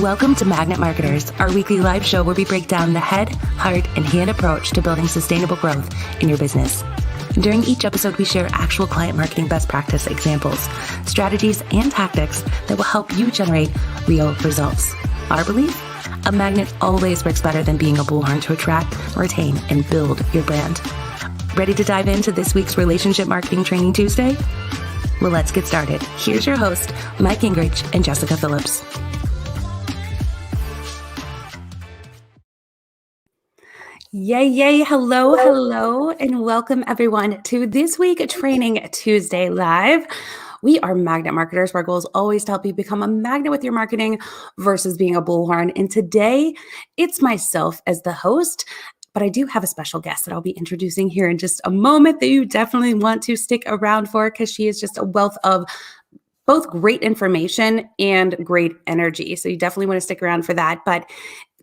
Welcome to Magnet Marketers, our weekly live show where we break down the head, heart, and hand approach to building sustainable growth in your business. During each episode, we share actual client marketing best practice examples, strategies, and tactics that will help you generate real results. Our belief? A magnet always works better than being a bullhorn to attract, retain, and build your brand. Ready to dive into this week's Relationship Marketing Training Tuesday? Well, let's get started. Here's your host, Mike Gingrich and Jessica Phillips. Yay. Hello, and welcome everyone to this week Training Tuesday Live. We are magnet marketers. Our goal is always to help you become a magnet with your marketing versus being a bullhorn. And today it's myself as the host, but I do have a special guest that I'll be introducing here in just a moment that you definitely want to stick around for, because she is just a wealth of both great information and great energy. So you definitely want to stick around for that. But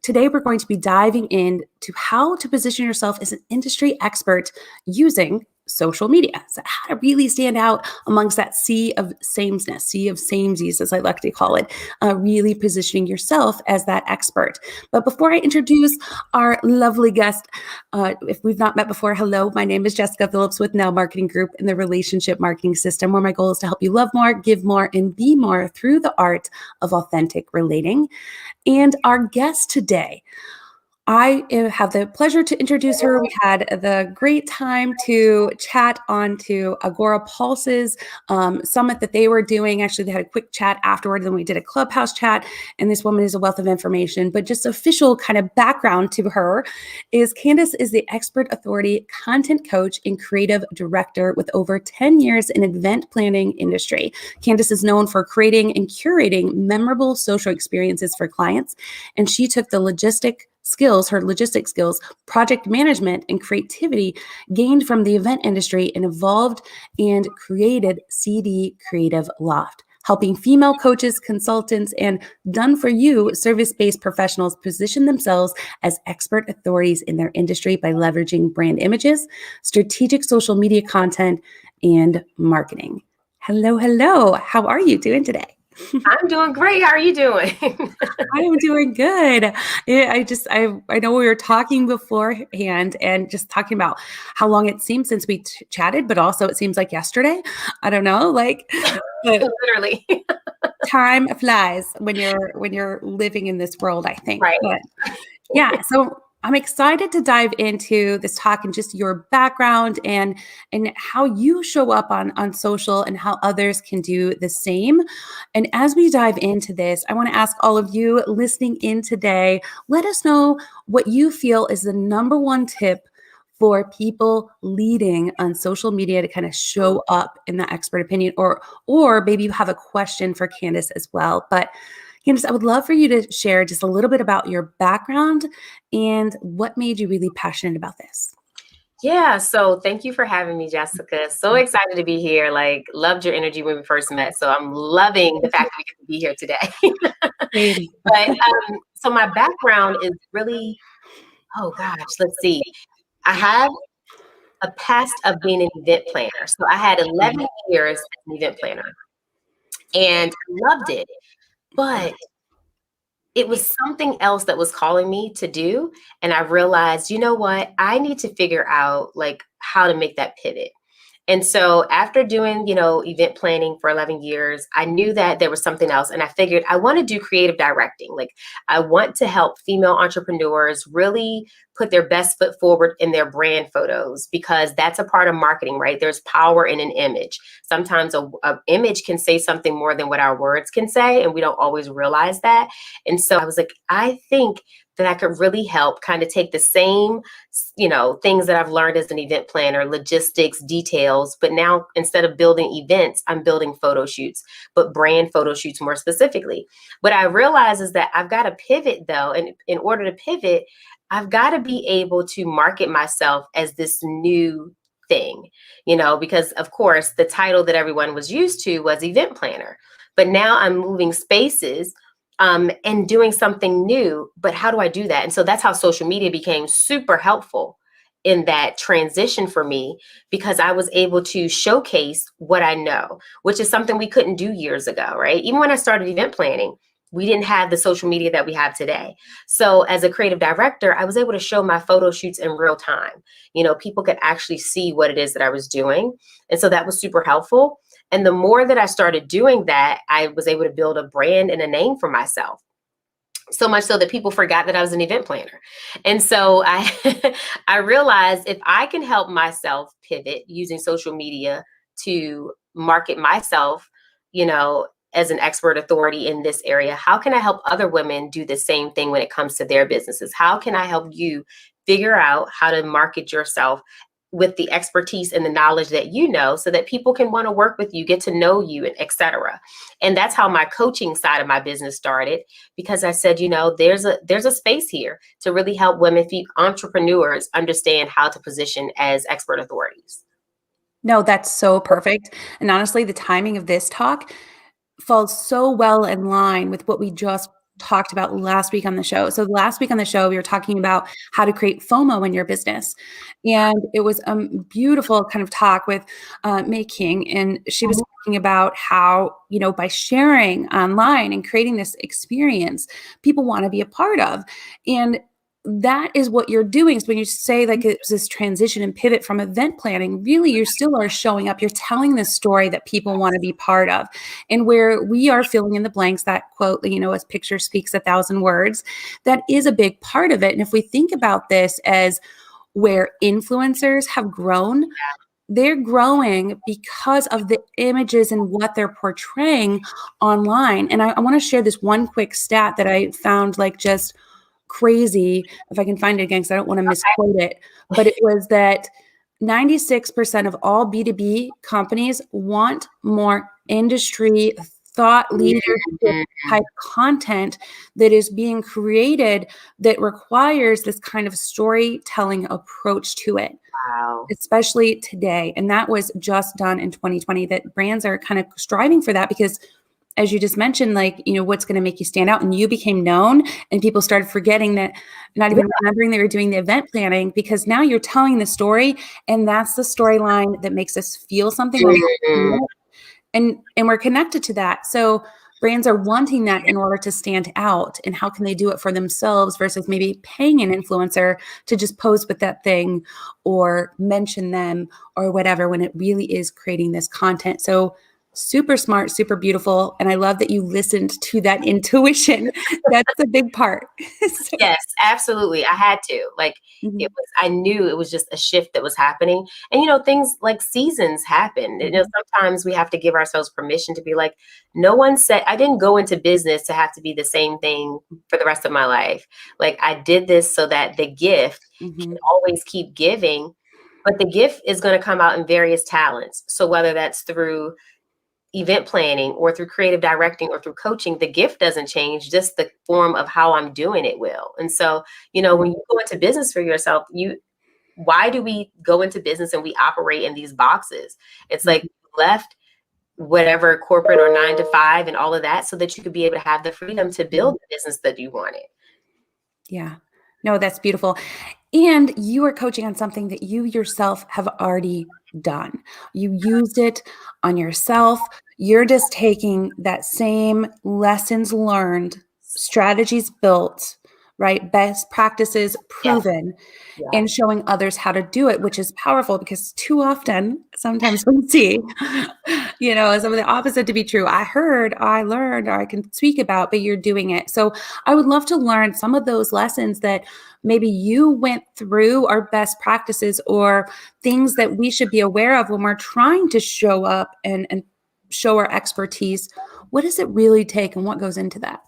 today, we're going to be diving into how to position yourself as an industry expert using social media. So how to really stand out amongst that sea of sameness, sea of samesies, as I like to call it, really positioning yourself as that expert. But before I introduce our lovely guest, if we've not met before, hello, my name is Jessica Phillips with Now Marketing Group in the Relationship Marketing System, where my goal is to help you love more, give more, and be more through the art of authentic relating. And our guest today, I have the pleasure to introduce her. We had the great time to chat onto Agora Pulse's summit that they were doing. Actually, they had a quick chat afterward, then we did a Clubhouse chat, and this woman is a wealth of information. But just official kind of background to her is Candace is the expert authority content coach and creative director with over 10 years in event planning industry. Candace is known for creating and curating memorable social experiences for clients, and she took the her logistic skills, project management, and creativity gained from the event industry and evolved and created CD Creative Loft, helping female coaches, consultants, and done-for-you service-based professionals position themselves as expert authorities in their industry by leveraging brand images, strategic social media content, and marketing. Hello. How are you doing today? I'm doing great. How are you doing? I am doing good. I know we were talking beforehand and just talking about how long it seems since we chatted, but also it seems like yesterday. I don't know, Literally. Time flies when you're living in this world, I think. Right. But yeah, so I'm excited to dive into this talk and just your background and how you show up on social and how others can do the same. And as we dive into this, I want to ask all of you listening in today, let us know what you feel is the number one tip for people leading on social media to kind of show up in the expert opinion, or maybe you have a question for Candace as well. But Candace, I would love for you to share just a little bit about your background and what made you really passionate about this. Yeah. So thank you for having me, Jessica. So excited to be here. Loved your energy when we first met. So I'm loving the fact that we get to be here today. But so my background is really, let's see. I have a past of being an event planner. So I had 11 years as an event planner and loved it. But it was something else that was calling me to do. And I realized, you know what, I need to figure out how to make that pivot. And so after doing, event planning for 11 years, I knew that there was something else. And I figured I want to do creative directing. I want to help female entrepreneurs really put their best foot forward in their brand photos, because that's a part of marketing, right? There's power in an image. Sometimes a image can say something more than what our words can say, and we don't always realize that. And so I was like, I think that I could really help kind of take the same, things that I've learned as an event planner, logistics, details, but now instead of building events, I'm building photo shoots, but brand photo shoots more specifically. What I realize is that I've got to pivot though. And in order to pivot, I've got to be able to market myself as this new thing, because of course the title that everyone was used to was event planner, but now I'm moving spaces and doing something new. But how do I do that? And so that's how social media became super helpful in that transition for me, because I was able to showcase what I know, which is something we couldn't do years ago, right? Even when I started event planning, we didn't have the social media that we have today. So as a creative director, I was able to show my photo shoots in real time. People could actually see what it is that I was doing. And so that was super helpful. And the more that I started doing that, I was able to build a brand and a name for myself. So much so that people forgot that I was an event planner. And so I I realized if I can help myself pivot using social media to market myself, as an expert authority in this area, how can I help other women do the same thing when it comes to their businesses? How can I help you figure out how to market yourself with the expertise and the knowledge that so that people can want to work with you, get to know you, and et cetera. And that's how my coaching side of my business started, because I said, there's a space here to really help women, entrepreneurs understand how to position as expert authorities. No, that's so perfect. And honestly, the timing of this talk falls so well in line with what we just talked about last week on the show. So last week on the show, we were talking about how to create FOMO in your business. And it was a beautiful kind of talk with May King. And she was talking about how, by sharing online and creating this experience, people want to be a part of. And that is what you're doing. So when you say like it's this transition and pivot from event planning, really you still are showing up. You're telling this story that people want to be part of. And where we are filling in the blanks, that quote, as picture speaks 1,000 words, that is a big part of it. And if we think about this as where influencers have grown, they're growing because of the images and what they're portraying online. And I want to share this one quick stat that I found just crazy, if I can find it again, because I don't want to misquote it, but it was that 96% of all B2B companies want more industry thought leadership type content that is being created that requires this kind of storytelling approach to it. Wow. Especially today. And that was just done in 2020, that brands are kind of striving for that because, as you just mentioned, what's going to make you stand out? And you became known and people started forgetting that, not even remembering they were doing the event planning, because now you're telling the story and that's the storyline that makes us feel something. And we're connected to that. So brands are wanting that in order to stand out. And how can they do it for themselves versus maybe paying an influencer to just pose with that thing or mention them or whatever, when it really is creating this content. So super smart, super beautiful. And I love that you listened to that intuition. That's a big part. So, yes, absolutely. I had to. I knew it was just a shift that was happening. And, things like seasons happen. Sometimes we have to give ourselves permission to be like, no one said, I didn't go into business to have to be the same thing for the rest of my life. I did this so that the gift can always keep giving, but the gift is going to come out in various talents. So whether that's through event planning or through creative directing or through coaching, the gift doesn't change, just the form of how I'm doing it will. And so, when you go into business for yourself, why do we go into business and we operate in these boxes? It's like left whatever corporate or 9 to 5 and all of that so that you could be able to have the freedom to build the business that you wanted. Yeah. No, that's beautiful. And you are coaching on something that you yourself have already done. You used it on yourself. You're just taking that same lessons learned, strategies built, right? Best practices proven, and showing others how to do it, which is powerful because too often, sometimes we see, some of the opposite to be true. I heard, I learned, or I can speak about, but you're doing it. So I would love to learn some of those lessons that maybe you went through, or best practices or things that we should be aware of when we're trying to show up and show our expertise. What does it really take and what goes into that?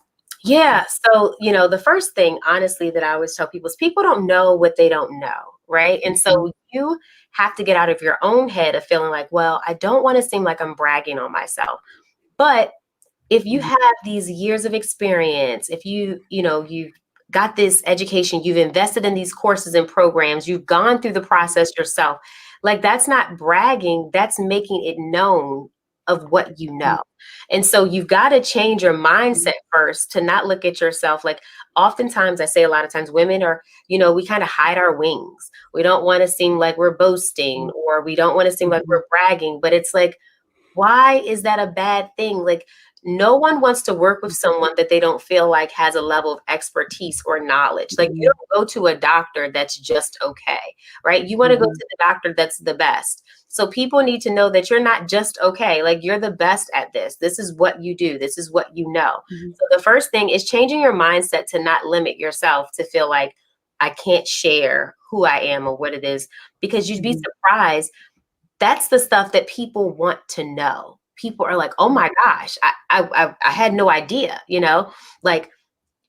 Yeah. So, the first thing, honestly, that I always tell people is people don't know what they don't know. Right. And so you have to get out of your own head of feeling like, well, I don't want to seem like I'm bragging on myself. But if you have these years of experience, if you've got this education, you've invested in these courses and programs, you've gone through the process yourself, that's not bragging, that's making it known of what you know. And so you've got to change your mindset first to not look at yourself oftentimes I say a lot of times women are, we kind of hide our wings. We don't want to seem like we're boasting or we don't want to seem like we're bragging, but it's like, Why is that a bad thing? Like, no one wants to work with someone that they don't feel like has a level of expertise or knowledge. Like, you don't go to a doctor that's just okay, right? You want to go to the doctor that's the best. So people need to know that you're not just okay. Like, you're the best at this. This is what you do. This is what you know. So the first thing is changing your mindset to not limit yourself to feel like I can't share who I am or what it is, because you'd be surprised. That's the stuff that people want to know. People are like, oh my gosh, I had no idea, like,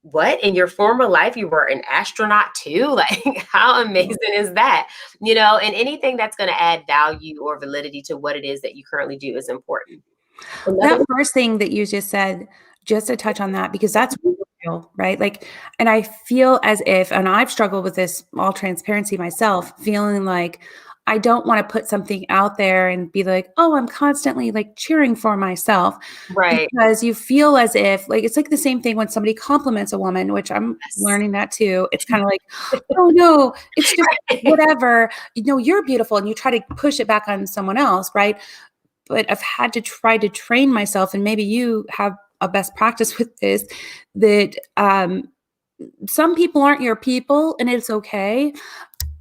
what, in your former life you were an astronaut too? Like, how amazing is that? And anything that's going to add value or validity to what it is that you currently do is important. That first thing that you just said, just to touch on that, because that's real, right? Like, and I feel as if, and I've struggled with this, all transparency myself, feeling like I don't want to put something out there and be like, oh, I'm constantly like cheering for myself. Right. Because you feel as if, like, it's like the same thing when somebody compliments a woman, which I'm learning that too. It's kind of like, oh no, it's just whatever, you're beautiful, and you try to push it back on someone else, right? But I've had to try to train myself, and maybe you have a best practice with this, that some people aren't your people, and it's okay,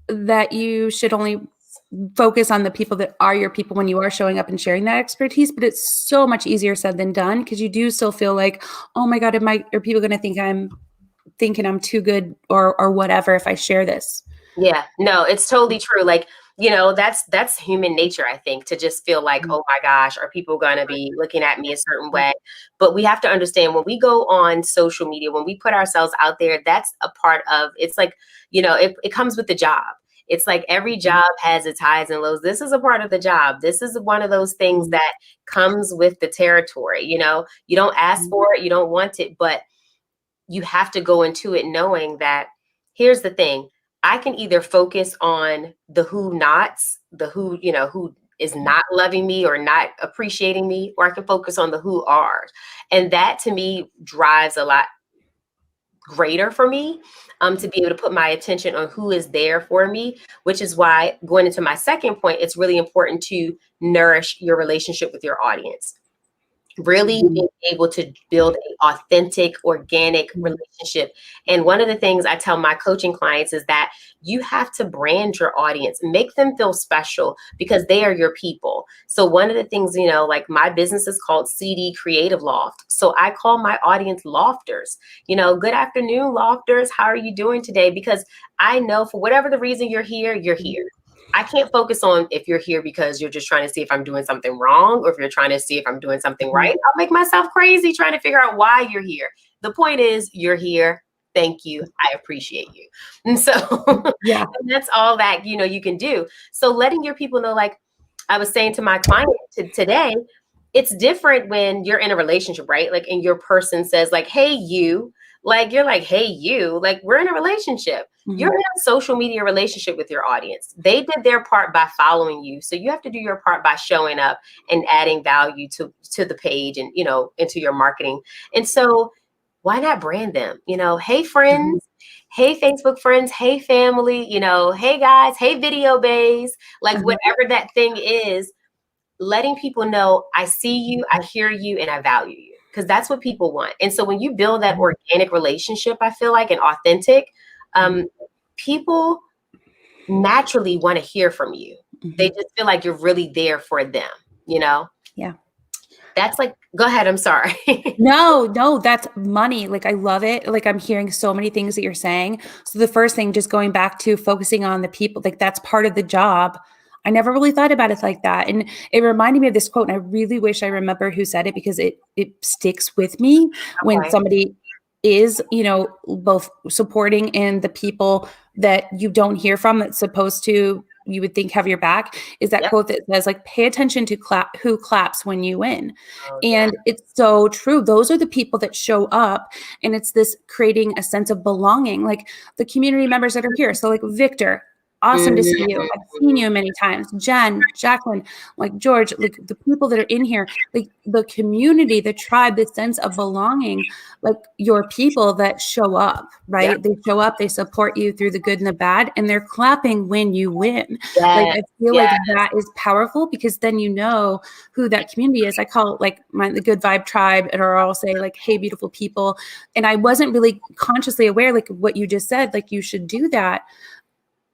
that you should only focus on the people that are your people when you are showing up and sharing that expertise. But it's so much easier said than done, because you do still feel like, oh my God, are people going to think I'm thinking I'm too good or whatever if I share this? Yeah, no, it's totally true. Like, that's human nature, I think, to just feel like, oh my gosh, are people going to be looking at me a certain way? But we have to understand, when we go on social media, when we put ourselves out there, that's a part of, it's like, it comes with the job. It's like every job has its highs and lows. This is a part of the job. This is one of those things that comes with the territory. You don't ask for it, you don't want it, but you have to go into it knowing that, here's the thing, I can either focus on the who nots, the who is not loving me or not appreciating me, or I can focus on the who are. And that to me drives a lot greater for me, to be able to put my attention on who is there for me, which is why, going into my second point, it's really important to nourish your relationship with your audience. Really being able to build an authentic, organic relationship. And one of the things I tell my coaching clients is that you have to brand your audience, make them feel special, because they are your people. So one of the things, like, my business is called CD Creative Loft. So I call my audience lofters. Good afternoon, lofters. How are you doing today? Because I know, for whatever the reason you're here, you're here. I can't focus on if you're here because you're just trying to see if I'm doing something wrong, or if you're trying to see if I'm doing something right. I'll make myself crazy trying to figure out why you're here. The point is, you're here. Thank you. I appreciate you. And so Yeah. and that's all that, you can do. So letting your people know, like I was saying to my client today, it's different when you're in a relationship, right? Like, and your person says, like, hey, you, like, you're like, hey, you, like, we're in a relationship. You're in a social media relationship with your audience. They did their part by following you. So you have to do your part by showing up and adding value to the page and, into your marketing. And so why not brand them? Hey, friends. Hey, Facebook friends. Hey, family. Hey, guys. Hey, video bays. Like, whatever that thing is, letting people know, I see you, I hear you, and I value you. Because that's what people want. And so when you build that organic relationship, I feel like, and authentic, people naturally want to hear from you. They just feel like you're really there for them, Yeah. That's like, go ahead. I'm sorry. No, that's money. Like, I love it. Like, I'm hearing so many things that you're saying. So the first thing, just going back to focusing on the people, like, that's part of the job. I never really thought about it like that. And it reminded me of this quote, and I really wish I remember who said it, because it sticks with me when somebody is, both supporting and the people that you don't hear from, that's supposed to, you would think, have your back, is that quote that says, like, pay attention to who claps when you win. And it's so true. Those are the people that show up, and it's this creating a sense of belonging, like the community members that are here. So, like, Victor, Awesome to see you. I've seen you many times. Jen, Jacqueline, like George, like the people that are in here, like the community, the tribe, the sense of belonging, like your people that show up, right? Yep. They show up, they support you through the good and the bad, and they're clapping when you win. Like Yes. I feel Yes. like that is powerful because then you know who that community is. I call it like the good vibe tribe, and or I'll say like, hey, beautiful people. And I wasn't really consciously aware, like what you just said, like you should do that.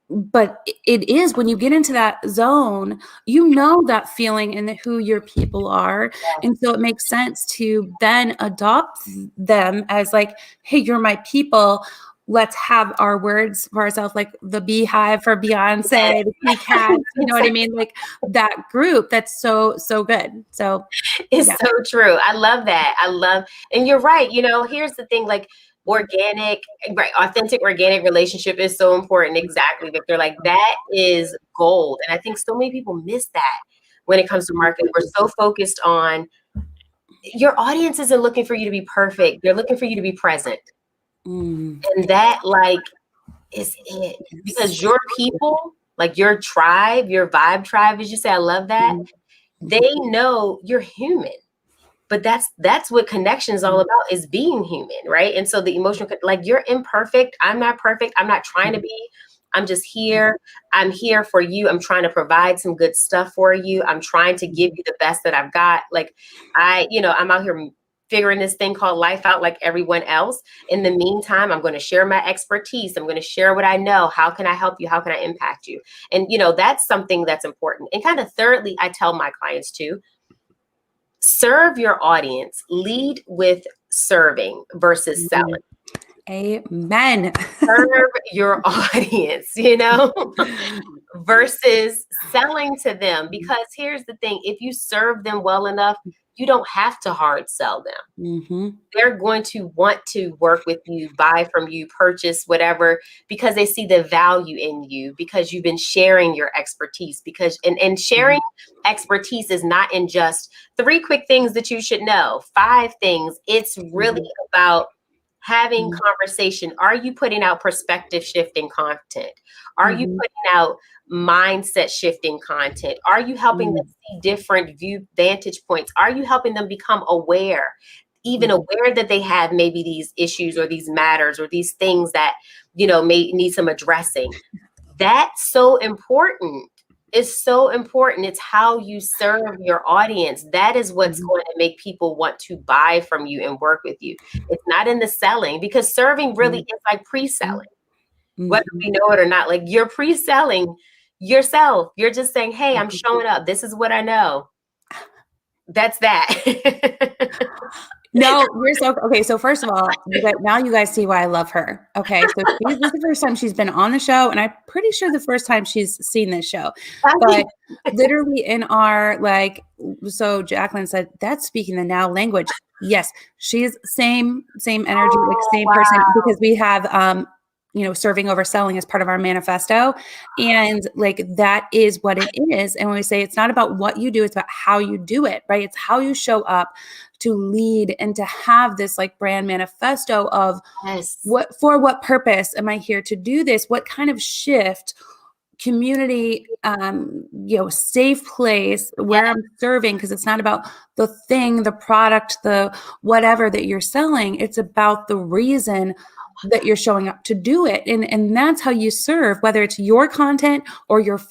But it is when you get into that zone, you know that feeling and who your people are. And so it makes sense to then adopt them as like, hey, you're my people. Let's have our words for ourselves, like the beehive for Beyonce, the Key Cats, you know what I mean? Like that group, that's so, so good. So It's yeah. so true. I love that. And you're right. Here's the thing, like organic, right? Authentic organic relationship is so important. Exactly, Victor. Like that is gold. And I think so many people miss that when it comes to marketing. We're so focused on your audience isn't looking for you to be perfect. They're looking for you to be present. And that like is it. Because your people, like your tribe, your vibe tribe, as you say, I love that. They know you're human. But that's what connection is all about, is being human, right? And so the emotional, like you're imperfect. I'm not perfect. I'm not trying to be. I'm just here. I'm here for you. I'm trying to provide some good stuff for you. I'm trying to give you the best that I've got. Like I'm out here figuring this thing called life out like everyone else. In the meantime, I'm going to share my expertise. I'm going to share what I know. How can I help you? How can I impact you? And, that's something that's important. And kind of thirdly, I tell my clients too, serve your audience, lead with serving versus selling. Amen. Serve your audience, versus selling to them. Because here's the thing, if you serve them well enough, you don't have to hard sell them. They're going to want to work with you, buy from you, purchase whatever, because they see the value in you, because you've been sharing your expertise. And sharing expertise is not in just 3 quick things that you should know, 5 things. It's really about having conversation. Are you putting out perspective shifting content? Are you putting out mindset shifting content? Are you helping them see different vantage points? Are you helping them become aware, even aware that they have maybe these issues or these matters or these things that, may need some addressing? That's so important. It's so important. It's how you serve your audience. That is what's going to make people want to buy from you and work with you. It's not in the selling, because serving really is like pre-selling, whether we know it or not. Like you're pre-selling yourself. You're just saying, hey, I'm showing up. This is what I know. That's that. No, you're so okay. So first of all, now you guys see why I love her. Okay, so this is the first time she's been on the show, and I'm pretty sure the first time she's seen this show. But literally in our so Jacqueline said that's speaking the now language. Yes, she's same energy, like same person, because we have serving over selling as part of our manifesto. And like, that is what it is. And when we say it's not about what you do, it's about how you do it, right? It's how you show up to lead and to have this like brand manifesto of for what purpose am I here to do this? What kind of shift, community, safe place where I'm serving, because it's not about the thing, the product, the whatever that you're selling. It's about the reason that you're showing up to do it. And that's how you serve, whether it's your content or you're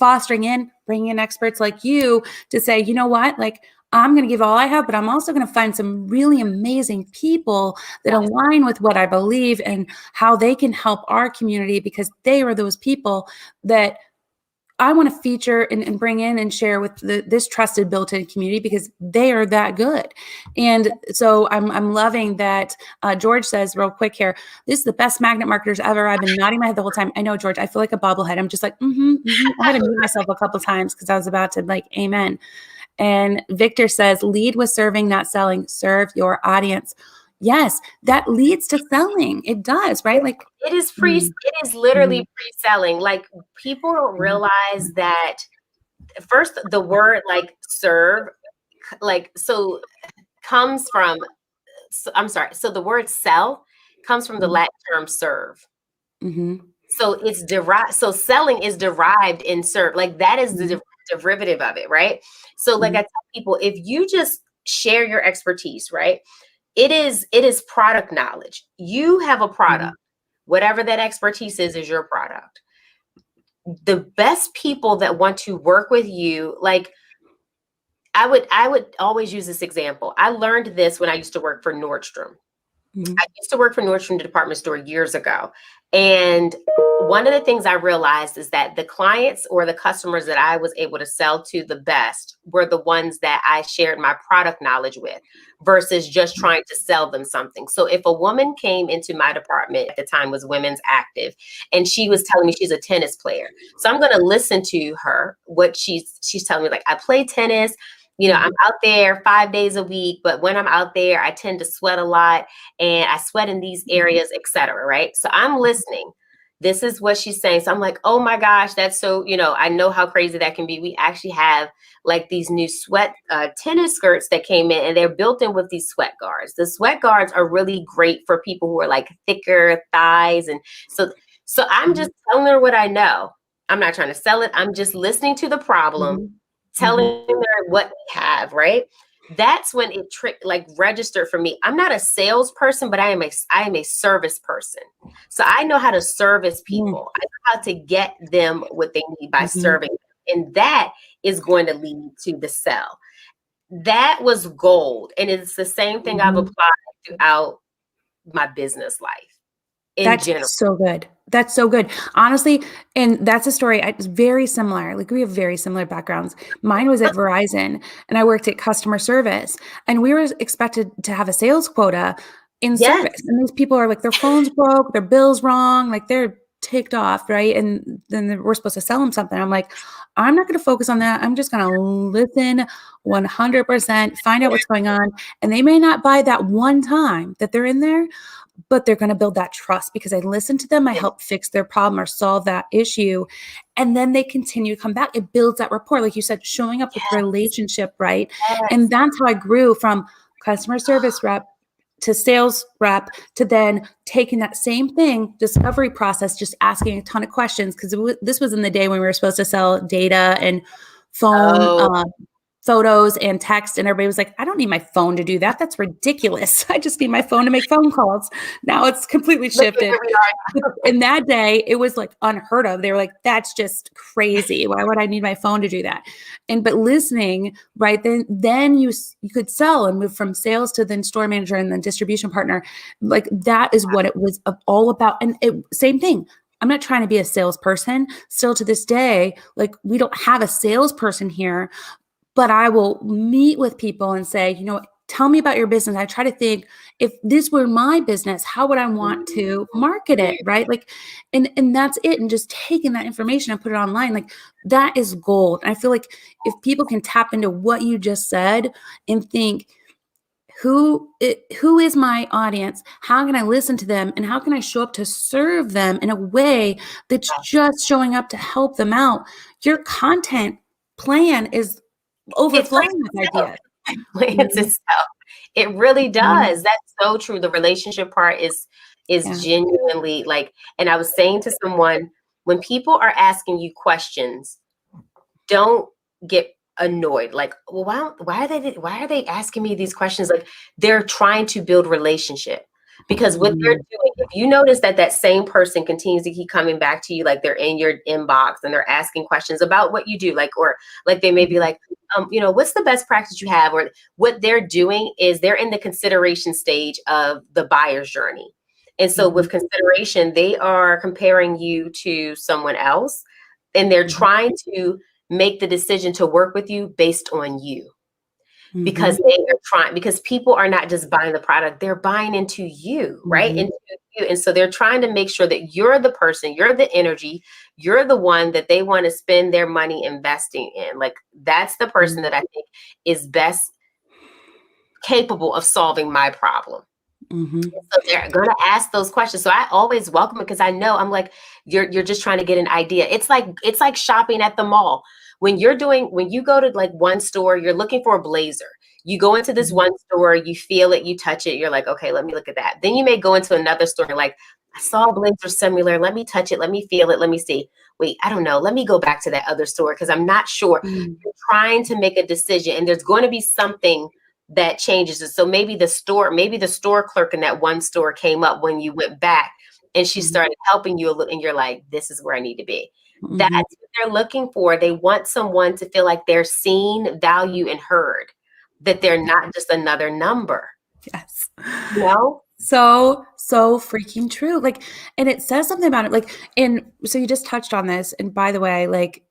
bringing in experts like you to say, you know what, like, I'm going to give all I have, but I'm also going to find some really amazing people that align with what I believe and how they can help our community, because they are those people that I want to feature and bring in and share with this trusted built-in community, because they are that good. And so I'm loving that. George says real quick here, this is the best magnet marketers ever. I've been nodding my head the whole time. I know, George, I feel like a bobblehead. I'm just like, I had to mute myself a couple times because I was about to like, amen. And Victor says, lead with serving, not selling. Serve your audience. Yes, that leads to selling. It does, right? Like it is it is literally pre-selling. Like people don't realize that first the word like serve, comes from, I'm sorry. So the word sell comes from the Latin term serve. So it's derived. So selling is derived in serve. Like that is the derivative of it, right? So like I tell people, if you just share your expertise, right? It is product knowledge. You have a product. Whatever that expertise is your product. The best people that want to work with you, like I would always use this example. I learned this when I used to work for Nordstrom. I used to work for Nordstrom department store years ago. And one of the things I realized is that the clients or the customers that I was able to sell to the best were the ones that I shared my product knowledge with versus just trying to sell them something. So if a woman came into my department at the time was Women's Active and she was telling me she's a tennis player. So I'm going to listen to her, what she's telling me, like, I play tennis. You know, I'm out there 5 days a week, but when I'm out there, I tend to sweat a lot and I sweat in these areas, et cetera, right? So I'm listening. This is what she's saying. So I'm like, oh my gosh, that's so, I know how crazy that can be. We actually have like these new sweat tennis skirts that came in and they're built in with these sweat guards. The sweat guards are really great for people who are like thicker thighs. And so I'm just telling her what I know. I'm not trying to sell it. I'm just listening to the problem, telling her what we have, right? That's when it registered for me. I'm not a salesperson, but I am a service person. So I know how to service people. I know how to get them what they need by serving them. And that is going to lead to the sell. That was gold. And it's the same thing I've applied throughout my business life in general. So good. That's so good. Honestly, and that's a story. It's very similar. Like we have very similar backgrounds. Mine was at Verizon and I worked at customer service and we were expected to have a sales quota in service. And these people are like, their phone's broke, their bill's wrong, like they're ticked off, right? And then we're supposed to sell them something. I'm like, I'm not going to focus on that. I'm just going to listen 100%, find out what's going on. And they may not buy that one time that they're in there, but they're going to build that trust because I listened to them. I helped fix their problem or solve that issue. And then they continue to come back. It builds that rapport. Like you said, showing up with relationship, right? And that's how I grew from customer service rep to sales rep to then taking that same thing, discovery process, just asking a ton of questions. Because this was in the day when we were supposed to sell data and phone photos and text, and everybody was like, I don't need my phone to do that. That's ridiculous. I just need my phone to make phone calls. Now it's completely shifted. In that day, it was like unheard of. They were like, that's just crazy. Why would I need my phone to do that? But listening, right, then you could sell and move from sales to then store manager and then distribution partner. Like that is what it was all about. And same thing. I'm not trying to be a salesperson. Still to this day, like we don't have a salesperson here. But I will meet with people and say, tell me about your business. I try to think, if this were my business, how would I want to market it, right? Like, and that's it. And just taking that information and put it online, like that is gold. And I feel like if people can tap into what you just said and think, who is my audience? How can I listen to them? And how can I show up to serve them in a way that's just showing up to help them out? Your content plan is overflowing with ideas. Plans itself. It really does. That's so true. The relationship part is genuinely like, and I was saying to someone, when people are asking you questions, don't get annoyed. Like, well, why are they asking me these questions? Like they're trying to build relationship. Because what they're doing, if you notice that same person continues to keep coming back to you, like they're in your inbox and they're asking questions about what you do, or they may be like, what's the best practice you have? Or what they're doing is they're in the consideration stage of the buyer's journey. And so with consideration, they are comparing you to someone else and they're trying to make the decision to work with you based on you. Because they are trying, because people are not just buying the product, they're buying into you, right? Into you. And so they're trying to make sure that you're the person, you're the energy, you're the one that they want to spend their money investing in. Like that's the person that I think is best capable of solving my problem. So they're going to ask those questions. So I always welcome it because I know I'm like, you're just trying to get an idea. It's like shopping at the mall. When you go to like one store, you're looking for a blazer. You go into this one store, you feel it, you touch it. You're like, okay, let me look at that. Then you may go into another store and like, I saw blazer similar. Let me touch it. Let me feel it. Let me see. Wait, I don't know. Let me go back to that other store because I'm not sure. Mm. You're trying to make a decision, and there's going to be something that changes it. So maybe the store clerk in that one store came up when you went back, and she Mhm. started helping you a little, and you're like, this is where I need to be. That's Mhm. what they're looking for. They want someone to feel like they're seen, valued, and heard, that they're not just another number. Yes. You know? So freaking true. Like, and it says something about it. Like, and so you just touched on this. And by the way, like,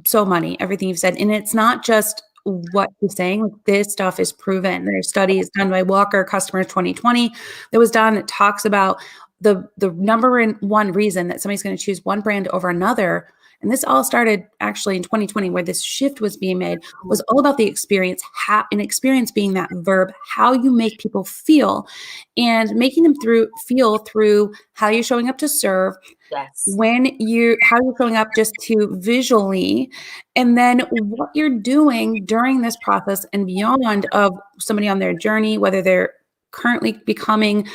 so money, everything you've said. And it's not just what you're saying. Like, this stuff is proven. There's studies done by Walker Customers 2020 that was done that talks about the number one reason that somebody's going to choose one brand over another. And this all started actually in 2020, where this shift was being made, was all about the experience, and experience being that verb, how you make people feel, and making them feel through how you're showing up to serve, Yes. how you're showing up just to visually, and then what you're doing during this process and beyond of somebody on their journey, whether they're currently becoming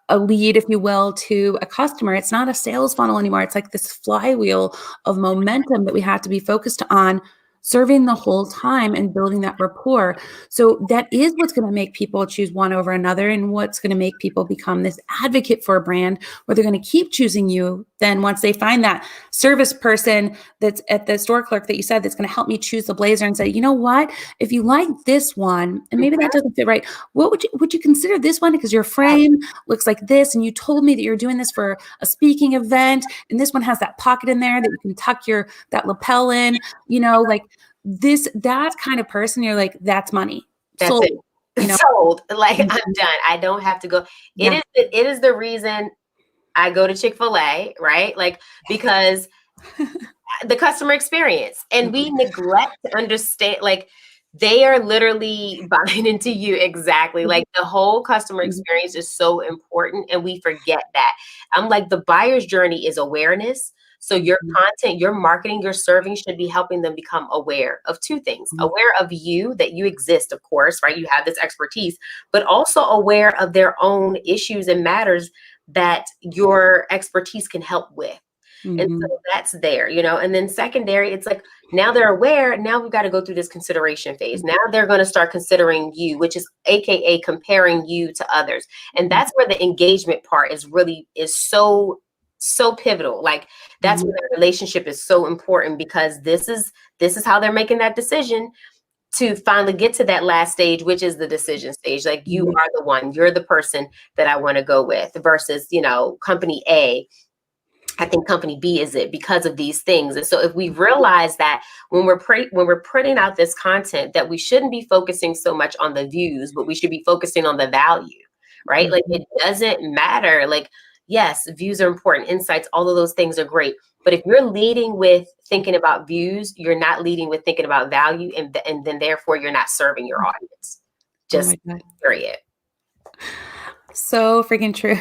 a lead, if you will, to a customer. It's not a sales funnel anymore. It's like this flywheel of momentum that we have to be focused on serving the whole time and building that rapport. So that is what's going to make people choose one over another, and what's going to make people become this advocate for a brand, where they're going to keep choosing you. Then once they find that service person that's at the store clerk that you said, that's going to help me choose the blazer, and say, you know what, if you like this one and maybe that doesn't fit right, what would you consider this one, because your frame looks like this, and you told me that you're doing this for a speaking event, and this one has that pocket in there that you can tuck that lapel in, like that kind of person. You're like, that's money That's sold, it. you know. Sold. Like, I'm Mhm. done. I don't have to go. Yeah. It is the reason I go to Chick-fil-A, right? Like, because the customer experience, and we neglect to understand, like, they are literally buying into you. Exactly. Like, the whole customer Mhm. experience is so important, and we forget that. I'm like, the buyer's journey is awareness. So your Mhm. content, your marketing, your serving should be helping them become aware of two things: Mhm. aware of you, that you exist, of course, right? You have this expertise, but also aware of their own issues and matters that your expertise can help with. And Mhm. so that's there, and then secondary, it's like, now they're aware. Now we've got to go through this consideration phase. Now they're going to start considering you, which is AKA comparing you to others. And Mhm. that's where the engagement part is so pivotal. Like, that's where Mhm. the relationship is so important, because this is how they're making that decision to finally get to that last stage, which is the decision stage. Like, you Mhm. are the one, you're the person that I want to go with, versus, company A. I think company B is it because of these things. And so if we realize that when we're putting out this content, that we shouldn't be focusing so much on the views, but we should be focusing on the value, right? Like, Mhm. it doesn't matter. Like, yes, views are important, insights, all of those things are great. But if you're leading with thinking about views, you're not leading with thinking about value, and then therefore you're not serving your audience. Oh Just my God. period. So freaking true.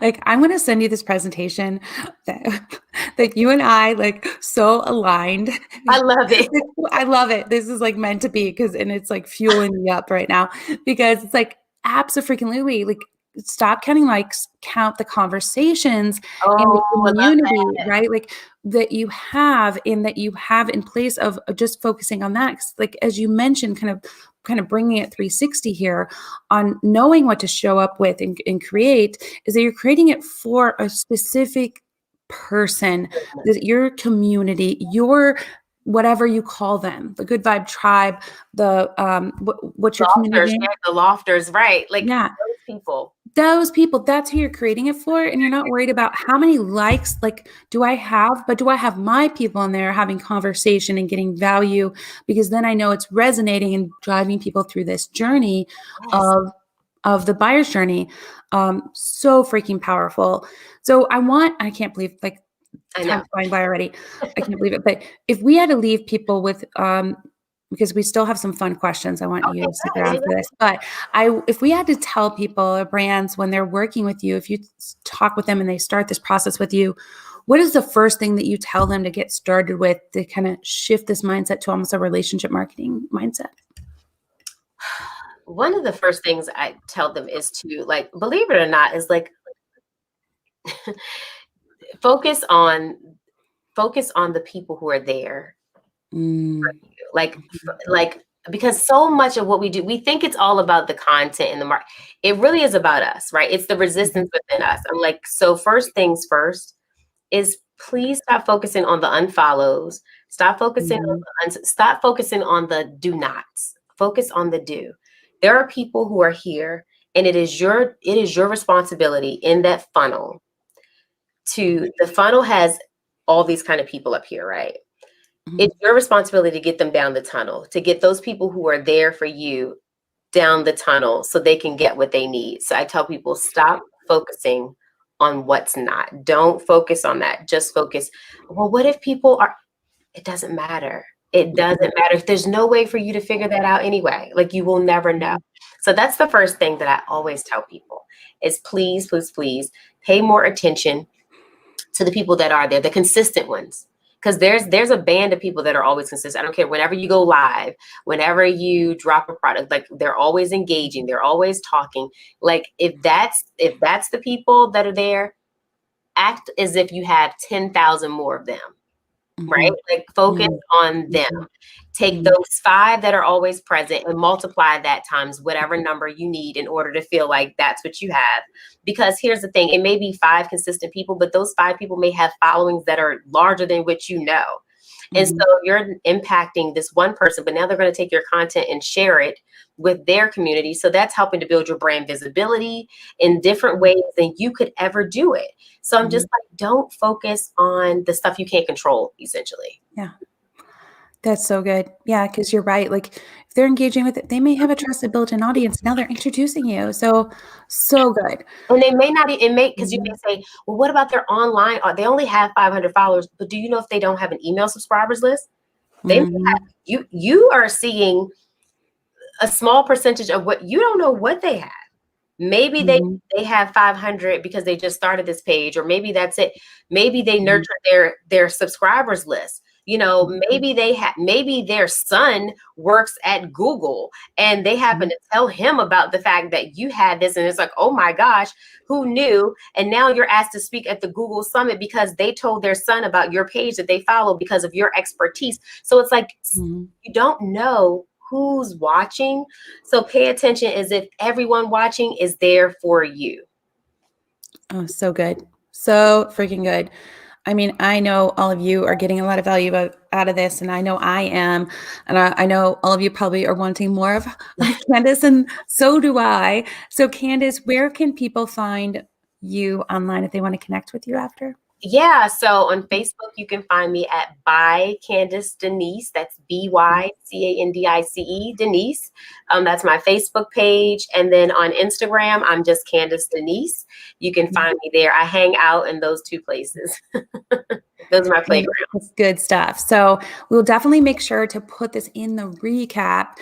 Like, I'm gonna send you this presentation that that you and I, like, so aligned. I love it. I love it. This is like meant to be, and it's like fueling me up right now, because it's like absolutely, like, stop counting likes, count the conversations in Oh, the I love community, that. right? Like, that you have in place of just focusing on that. 'Cause, like, as you mentioned, kind of bringing it 360 here on knowing what to show up with and create, is that you're creating it for a specific person, that your community, your whatever you call them, the good vibe tribe, the what's your community Lofters, name? yeah, the lofters, right? Like, Yeah, those people. those people, that's who you're creating it for. And you're not worried about how many likes, like, do I have my people in there having conversation and getting value? Because then I know it's resonating and driving people through this journey Yes, of the buyer's journey. So freaking powerful. So I can't believe, like, I know. time's flying by already. I can't believe it. But if we had to leave people with, because we still have some fun questions, I want you Okay, to stick good. Yeah, around for this. But if we had to tell people or brands when they're working with you, if you talk with them and they start this process with you, what is the first thing that you tell them to get started with, to kind of shift this mindset to almost a relationship marketing mindset? one of the first things I tell them is to, like, believe it or not, is like, focus on the people who are there. Like, because so much of what we do, we think it's all about the content and the market. It really is about us, right? It's the resistance within us. I'm like, so first things first is please stop focusing on the unfollows. Stop focusing stop focusing on the do nots. Focus on the do. There are people who are here, and it is your responsibility in that funnel the funnel has all these kind of people up here, right? It's your responsibility to get them down the tunnel, to get those people who are there for you down the tunnel so they can get what they need. So I tell people, stop focusing on what's not. Don't focus on that. Just focus. Well, what if people are, it doesn't matter. It doesn't matter. If there's no way for you to figure that out anyway, like you will never know. So that's the first thing that I always tell people is please, please, please pay more attention to the people that are there, the consistent ones. Because there's a band of people that are always consistent. I don't care. Whenever you go live, whenever you drop a product, like they're always engaging, they're always talking. Like if that's the people that are there, act as if you have 10,000 more of them, right? Like focus on them. Take those 5 that are always present and multiply that times whatever number you need in order to feel like that's what you have. Because here's the thing, it may be 5 consistent people, but those 5 people may have followings that are larger than what you know. And so you're impacting this one person, but now they're going to take your content and share it with their community. So that's helping to build your brand visibility in different ways than you could ever do it. So I'm just like, don't focus on the stuff you can't control, essentially. Yeah. That's so good. Yeah, because you're right. Like if they're engaging with it, they may have a trusted built-in audience. Now they're introducing you. So good. And they may not, because you may say, well, what about their online? They only have 500 followers, but do you know if they don't have an email subscribers list? They may have, you are seeing a small percentage of what you don't know what they have. Maybe they have 500 because they just started this page, or maybe that's it. Maybe they nurture their subscribers list. You know, maybe their son works at Google and they happen to tell him about the fact that you had this. And it's like, oh my gosh, who knew? And now you're asked to speak at the Google Summit because they told their son about your page that they follow because of your expertise. So it's like, you don't know who's watching. So pay attention as if everyone watching is there for you. Oh, so good. So freaking good. I mean, I know all of you are getting a lot of value out of this, and I know I am. And I know all of you probably are wanting more of Candace, and so do I. So Candace, where can people find you online if they want to connect with you after? Yeah, so on Facebook, you can find me at by Candice Denise. That's BYCANDICE Denise. That's my Facebook page. And then on Instagram, I'm just Candice Denise. You can find me there. I hang out in those 2 places. Those are my playgrounds. That's good stuff. So we'll definitely make sure to put this in the recap.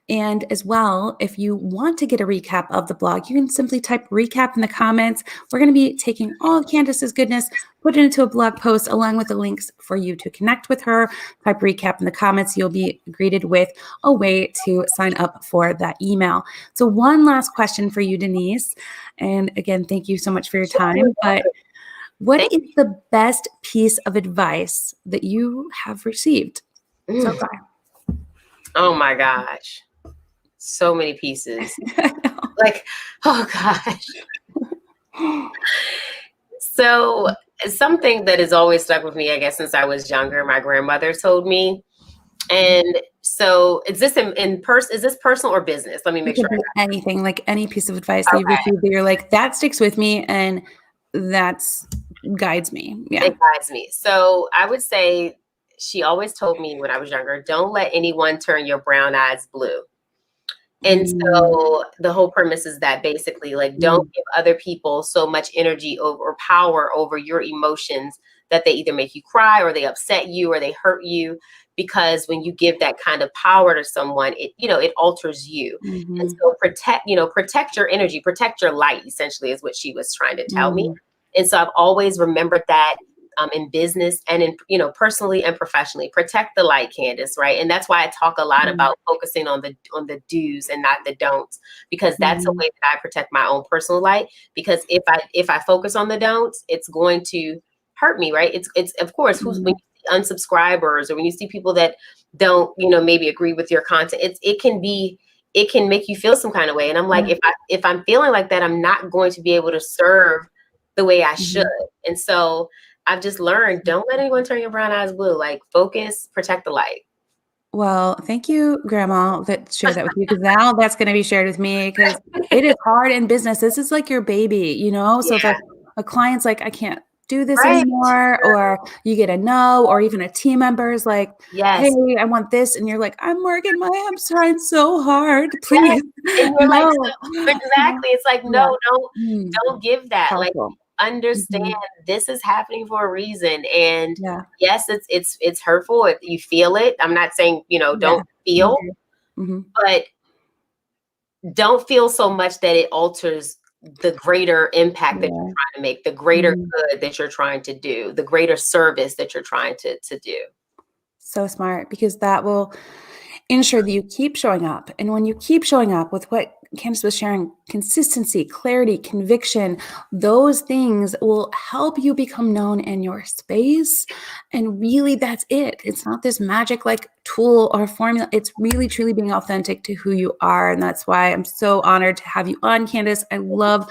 And as well, if you want to get a recap of the blog, you can simply type recap in the comments. We're going to be taking all of Candace's goodness, put it into a blog post along with the links for you to connect with her. Type recap in the comments. You'll be greeted with a way to sign up for that email. So one last question for you, Denise. And again, thank you so much for your time. But what is the best piece of advice that you have received so far? Oh my gosh. So many pieces. Like, oh gosh. So something that has always stuck with me, I guess, since I was younger, my grandmother told me. And so is this is this personal or business? Let me make sure. Anything, like any piece of advice that you've received that you're like, that sticks with me and that's guides me. Yeah. It guides me. So I would say she always told me when I was younger, don't let anyone turn your brown eyes blue. And so the whole premise is that basically, like, don't give other people so much energy or power over your emotions that they either make you cry or they upset you or they hurt you. Because when you give that kind of power to someone, it alters you. And so protect your energy, protect your light, essentially, is what she was trying to tell me. And so I've always remembered that in business and in, you know, personally and professionally. Protect the light, Candace, right? And that's why I talk a lot about focusing on the do's and not the don'ts, because that's a way that I protect my own personal light. Because if I focus on the don'ts, it's going to hurt me, right? It's of course, when you see unsubscribers, or when you see people that don't, you know, maybe agree with your content, it can make you feel some kind of way. And I'm like, if I'm feeling like that, I'm not going to be able to serve the way I should. And so I've just learned, don't let anyone turn your brown eyes blue. Like, focus, protect the light. Well, thank you, Grandma, that shared that with you, because now that's going to be shared with me, because it is hard in business. This is like your baby, you know? So if a client's like, I can't do this anymore, or you get a no, or even a team member is like, hey, I want this. And you're like, I'm trying so hard, please. And you're like, exactly. It's like, no, don't give that. Powerful. Like, understand this is happening for a reason. And yes, it's hurtful if you feel it. I'm not saying, you know, don't feel, but don't feel so much that it alters the greater impact that you're trying to make, the greater good that you're trying to do, the greater service that you're trying to do. So smart, because that will ensure that you keep showing up. And when you keep showing up with what Candace was sharing, consistency, clarity, conviction, those things will help you become known in your space. And really, that's it. It's not this magic like tool or formula. It's really, truly being authentic to who you are. And that's why I'm so honored to have you on, Candace. I love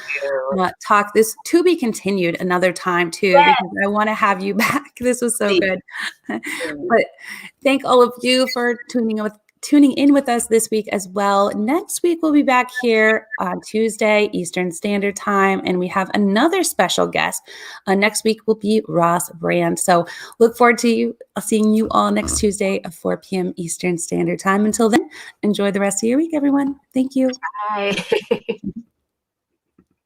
talk this to be continued another time too, because I want to have you back. This was so good. But thank all of you for tuning in with us this week as well. Next week, we'll be back here on Tuesday, Eastern Standard Time, and we have another special guest. Next week will be Ross Brand. So look forward to seeing you all next Tuesday at 4 p.m. Eastern Standard Time. Until then, enjoy the rest of your week, everyone. Thank you. Bye.